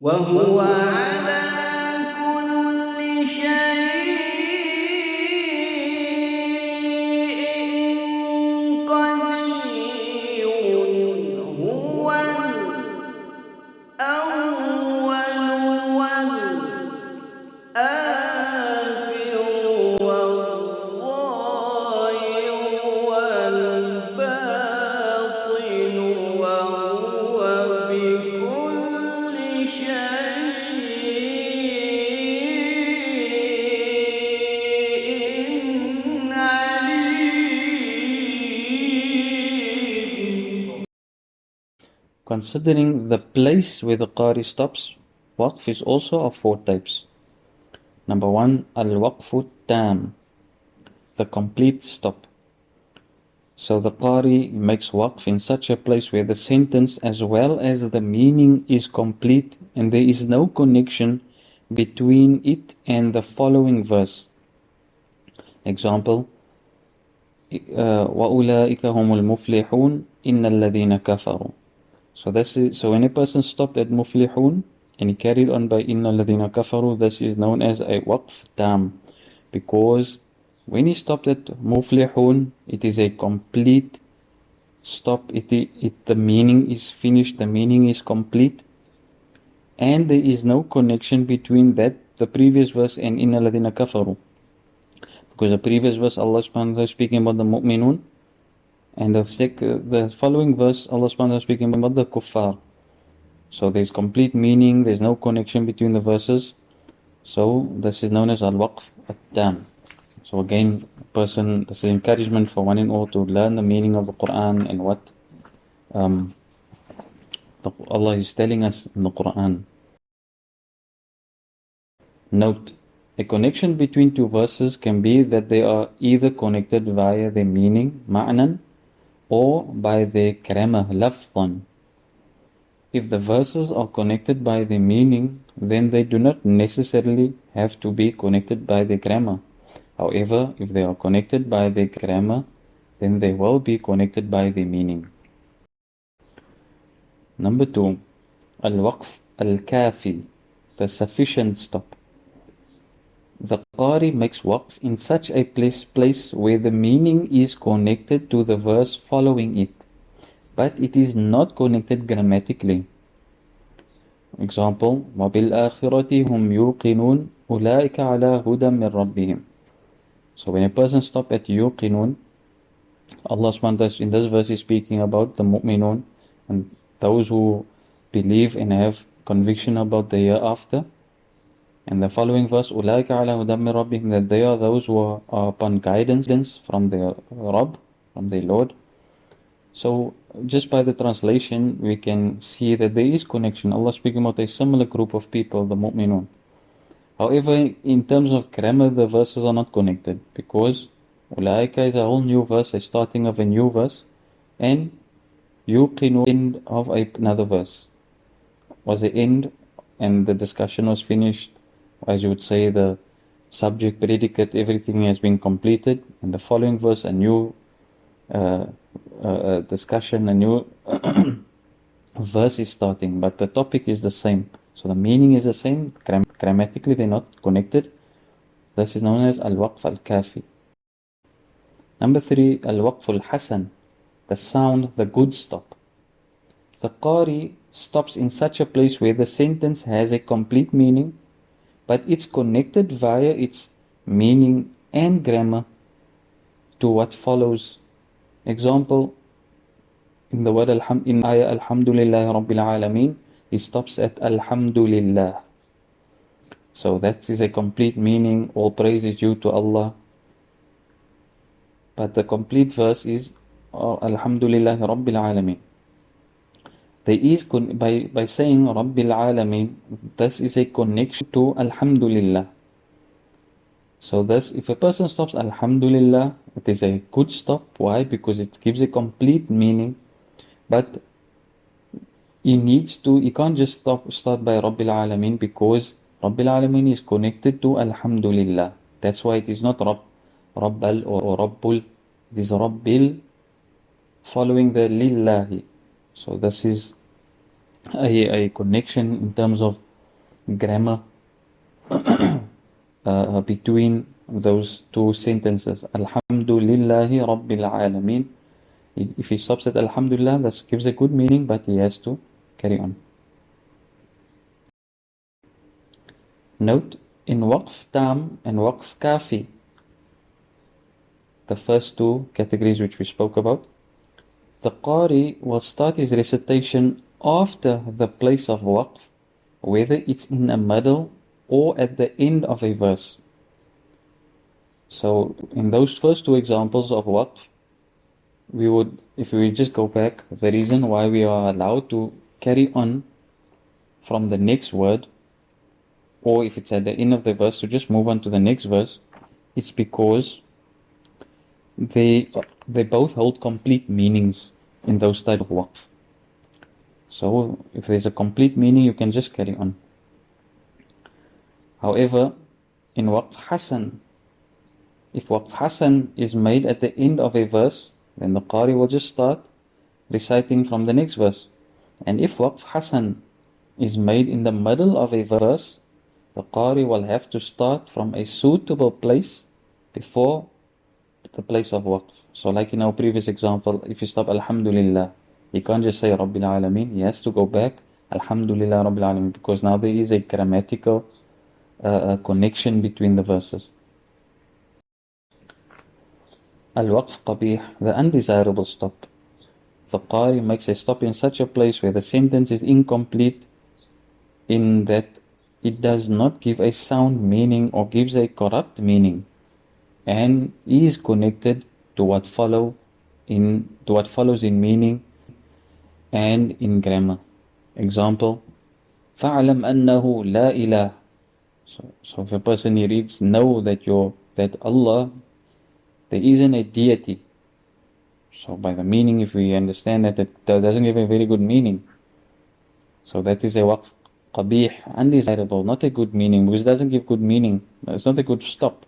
وهو على كل شيء قدير. هو الأول والآخر والظاهر والباطن وهو بكل شيء عليم. Considering the place where the Qari stops, Waqf is also of 4 types. Number 1, Al-Waqfu Tam, the complete stop. So the Qari makes Waqf in such a place where the sentence as well as the meaning is complete and there is no connection between it and the following verse. Example, وَأُولَٰئِكَ هُمُ الْمُفْلِحُونَ إِنَّ الَّذِينَ كَفَرُوا. So when a person stopped at Muflihun and he carried on by Inna Ladina Kafaru, this is known as a Waqf Tam. Because when he stopped at Muflihun, it is a complete stop. The meaning is finished, the meaning is complete, and there is no connection between the previous verse and Inna Ladina Kafaru. Because the previous verse, Allah subhanahu wa ta'ala is speaking about the Mu'minun, and the following verse, Allah subhanahu wa ta'ala is speaking about the kuffar. So there's complete meaning, there's no connection between the verses. So this is known as al-waqf at-tam. So again, this is encouragement for one and all to learn the meaning of the Quran and what Allah is telling us in the Quran. Note, a connection between two verses can be that they are either connected via their meaning, ma'nan, or by their grammar, lafzan. If the verses are connected by their meaning, then they do not necessarily have to be connected by their grammar. However, if they are connected by their grammar, then they will be connected by their meaning. Number 2, al-waqf al-kafi, the sufficient stop. The Qari makes waqf in such a place where the meaning is connected to the verse following it, but it is not connected grammatically. Example, وَبِالْآخِرَةِ هُمْ يُوقِنُونَ أُولَٰئِكَ عَلَىٰ هُدًى مِّن رَبِّهِمْ. So when a person stops at yuqinun, Allah subhanahu wa ta'ala in this verse is speaking about the mu'minun and those who believe and have conviction about the hereafter. And the following verse, أُولَٰئِكَ عَلَىٰ هُدًى مِّن رَبِّهِمْ, that they are those who are upon guidance from their Rabb, from their Lord. So just by the translation, we can see that there is connection. Allah speaking about a similar group of people, the mu'minun. However, in terms of grammar, the verses are not connected because Ulaika is a whole new verse, a starting of a new verse, and yuqinu end of another verse was the end, and the discussion was finished. As you would say, the subject, predicate, everything has been completed, and the following verse, a new discussion, a new verse is starting, but the topic is the same. So the meaning is the same, grammatically they're not connected. This is known as al-waqf al-kafi. Number 3, al-waqf al-hasan, the sound, the good stop. The Qari stops in such a place where the sentence has a complete meaning, but it's connected via its meaning and grammar to what follows. Example, in the word in ayah Alhamdulillah Rabbil Alameen, he stops at Alhamdulillah. So that is a complete meaning, all praise is due to Allah. But the complete verse is Alhamdulillah Rabbil Alameen. There is, by saying Rabbil Alameen, this is a connection to Alhamdulillah. So thus, if a person stops Alhamdulillah, it is a good stop. Why? Because it gives a complete meaning. But he can't just start by Rabbil Alameen, because Rabbil Alameen is connected to Alhamdulillah. That's why it is not Rabbal or Rabbul. It is Rabbil following the Lillahi. So this is a connection in terms of grammar between those two sentences. Alhamdulillahi Rabbil Alameen. If he stops at Alhamdulillah, that gives a good meaning, but he has to carry on. Note, in Waqf Tam and Waqf Kafi, the first two categories which we spoke about, the Qari will start his recitation after the place of Waqf, whether it's in the middle or at the end of a verse. So in those first two examples of Waqf, we would, if we just go back, the reason why we are allowed to carry on from the next word, or if it's at the end of the verse, to just move on to the next verse, it's because they both hold complete meanings in those type of waqf. So if there's a complete meaning, you can just carry on. However, in waqf hasan, if waqf hasan is made at the end of a verse, then the qari will just start reciting from the next verse. And if waqf hasan is made in the middle of a verse, the qari will have to start from a suitable place before the place of waqf. So like in our previous example, if you stop Alhamdulillah, you can't just say Rabbil Alameen, he has to go back Alhamdulillah Rabbil Alameen, because now there is a grammatical connection between the verses. Al-Waqf Qabih, the undesirable stop. The Qari makes a stop in such a place where the sentence is incomplete, in that it does not give a sound meaning or gives a corrupt meaning, and is connected to what follows in meaning and in grammar. Example, فَعْلَمْ أَنَّهُ لَا إِلَهَ. So if a person he reads, know that Allah, there isn't a deity. So by the meaning, if we understand that doesn't give a very good meaning. So that is a waqf qabih, undesirable, not a good meaning, because it doesn't give good meaning. It's not a good stop.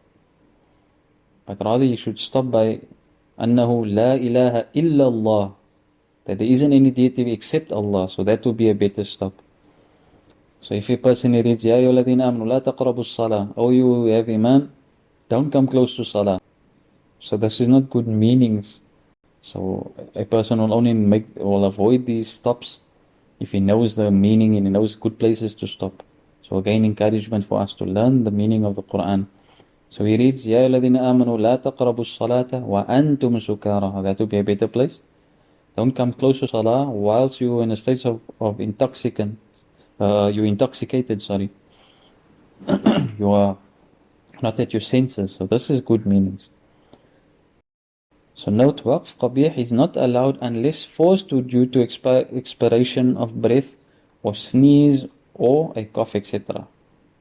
But rather you should stop by أنه لا إله إلا الله, that there isn't any deity except Allah. So that would be a better stop. So if a person reads يا أيها الذين آمنوا لا تقربوا الصلاة, oh you who have iman, don't come close to salah. So this is not good meanings. So a person will avoid these stops if he knows the meaning and he knows good places to stop. So again, encouragement for us to learn the meaning of the Quran. So he reads يا أيها الذين آمنوا لا تقربوا الصلاة وأنتم سكارى. That would be a better place. Don't come close to salah whilst you're in a state of intoxicant. You're intoxicated, sorry. You are not at your senses. So this is good meanings. So note, waqf qabih is not allowed unless forced due to expiration of breath or sneeze or a cough, etc.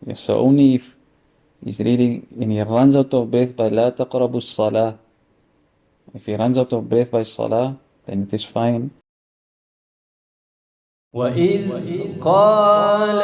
Yes, so only if he's reading and he runs out of breath by la taqrabu salah. If he runs out of breath by salah, then it is fine. وإذ قال